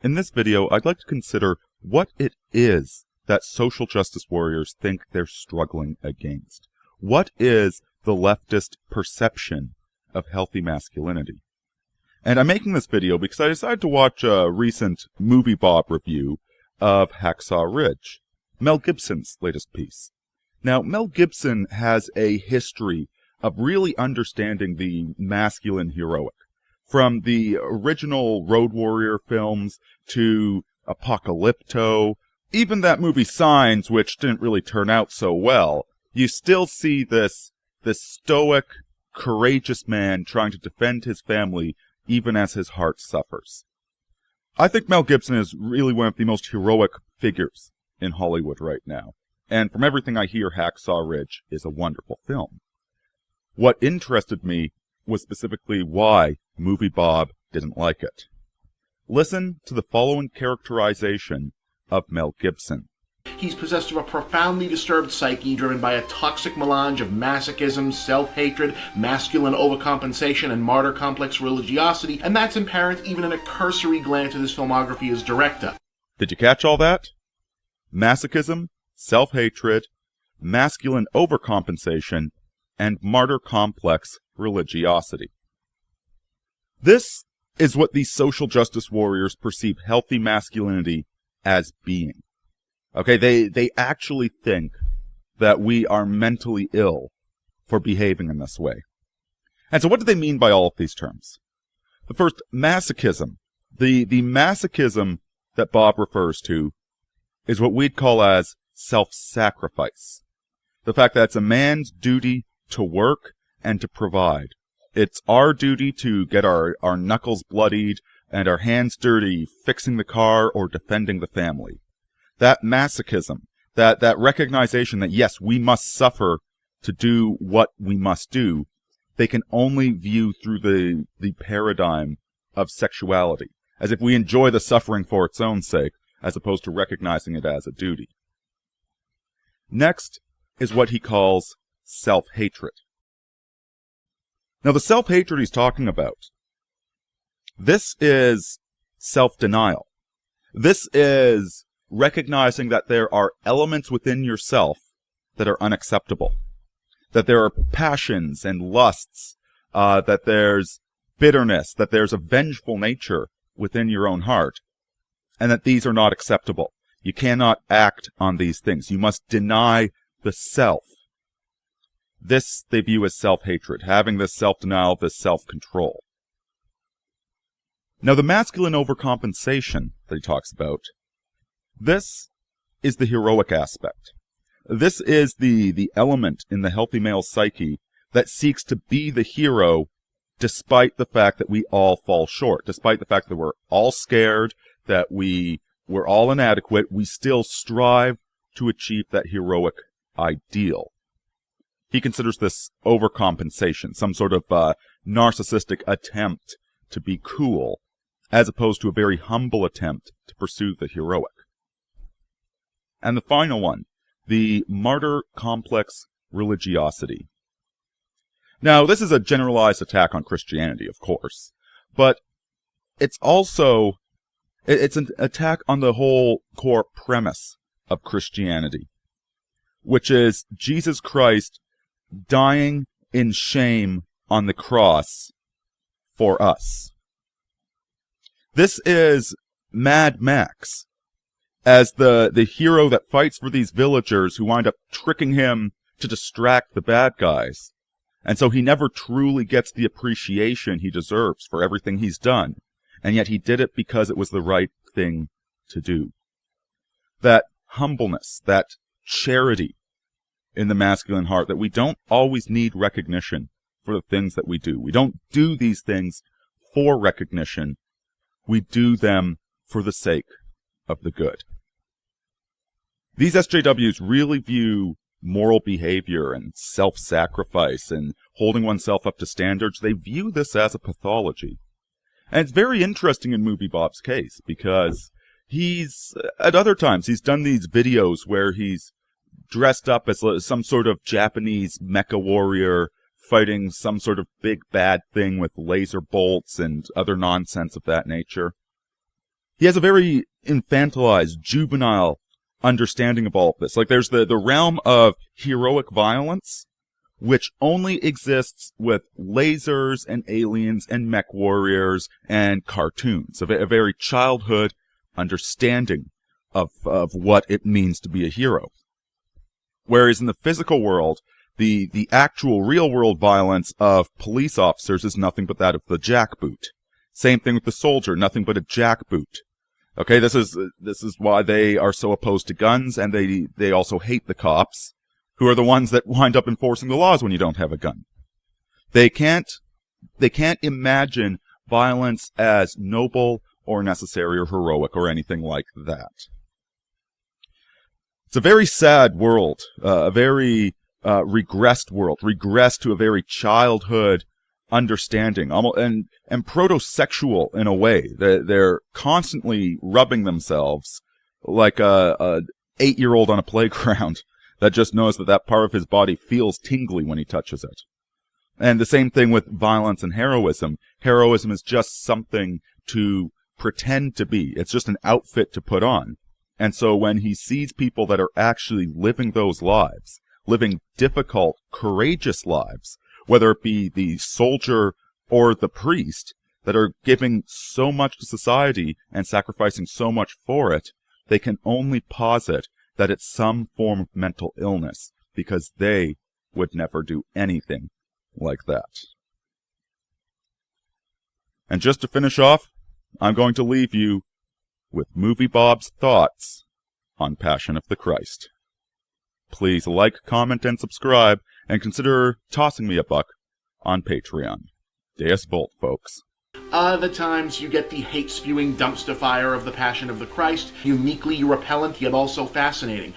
In this video, I'd like to consider what it is that social justice warriors think they're struggling against. What is the leftist perception of healthy masculinity? And I'm making this video because I decided to watch a recent Movie Bob review of Hacksaw Ridge, Mel Gibson's latest piece. Now, Mel Gibson has a history of really understanding the masculine heroic. From the original Road Warrior films to Apocalypto, even that movie Signs, which didn't really turn out so well, you still see this stoic, courageous man trying to defend his family even as his heart suffers. I think Mel Gibson is really one of the most heroic figures in Hollywood right now. And from everything I hear, Hacksaw Ridge is a wonderful film. What interested me was specifically why Movie Bob didn't like it. Listen to the following characterization of Mel Gibson. He's possessed of a profoundly disturbed psyche driven by a toxic melange of masochism, self-hatred, masculine overcompensation, and martyr complex religiosity, and that's apparent even in a cursory glance at his filmography as director. Did you catch all that? Masochism, self-hatred, masculine overcompensation, and martyr complex religiosity. This is what these social justice warriors perceive healthy masculinity as being. Okay, they actually think that we are mentally ill for behaving in this way. And so what do they mean by all of these terms? The first, masochism. The masochism that Bob refers to is what we'd call as self-sacrifice. The fact that it's a man's duty to work and to provide. It's our duty to get our knuckles bloodied and our hands dirty fixing the car or defending the family. That masochism, that recognition that yes, we must suffer to do what we must do, they can only view through the paradigm of sexuality, as if we enjoy the suffering for its own sake, as opposed to recognizing it as a duty. Next is what he calls self-hatred. Now, the self-hatred he's talking about, this is self-denial. This is recognizing that there are elements within yourself that are unacceptable, that there are passions and lusts, that there's bitterness, that there's a vengeful nature within your own heart, and that these are not acceptable. You cannot act on these things. You must deny the self. This they view as self-hatred, having this self-denial, this self-control. Now, the masculine overcompensation that he talks about, this is the heroic aspect. This is the element in the healthy male psyche that seeks to be the hero despite the fact that we all fall short, despite the fact that we're all scared, that we're all inadequate, we still strive to achieve that heroic ideal. He considers this overcompensation, some sort of narcissistic attempt to be cool, as opposed to a very humble attempt to pursue the heroic. And the final one, the martyr complex religiosity. Now, this is a generalized attack on Christianity, of course, but it's also, it's an attack on the whole core premise of Christianity, which is Jesus Christ dying in shame on the cross for us. This is Mad Max as the hero that fights for these villagers who wind up tricking him to distract the bad guys. And so he never truly gets the appreciation he deserves for everything he's done. And yet he did it because it was the right thing to do. That humbleness, that charity in the masculine heart, that we don't always need recognition for the things that we do. We don't do these things for recognition. We do them for the sake of the good. These SJWs really view moral behavior and self-sacrifice and holding oneself up to standards. They view this as a pathology. And it's very interesting in Movie Bob's case because at other times, he's done these videos where he's dressed up as some sort of Japanese mecha warrior fighting some sort of big bad thing with laser bolts and other nonsense of that nature. he has a very infantilized, juvenile understanding of all of this. Like, there's the realm of heroic violence, which only exists with lasers and aliens and mech warriors and cartoons. A very childhood understanding of what it means to be a hero. Whereas in the physical world, the actual real-world violence of police officers is nothing but that of the jackboot. Same thing with the soldier, nothing but a jackboot. Okay, this is why they are so opposed to guns, and they also hate the cops, who are the ones that wind up enforcing the laws when you don't have a gun. They can't imagine violence as noble or necessary or heroic or anything like that. It's a very sad world, a very regressed world, regressed to a very childhood understanding, almost, and proto-sexual in a way. They're constantly rubbing themselves like a 8-year-old on a playground that just knows that part of his body feels tingly when he touches it. And the same thing with violence and heroism. Heroism is just something to pretend to be. It's just an outfit to put on. And so when he sees people that are actually living those lives, living difficult, courageous lives, whether it be the soldier or the priest, that are giving so much to society and sacrificing so much for it, they can only posit that it's some form of mental illness, because they would never do anything like that. And just to finish off, I'm going to leave you with Movie Bob's thoughts on Passion of the Christ. Please like, comment, and subscribe, and consider tossing me a buck on Patreon. Deus Volt, folks. Other times you get the hate-spewing dumpster fire of the Passion of the Christ, uniquely repellent yet also fascinating.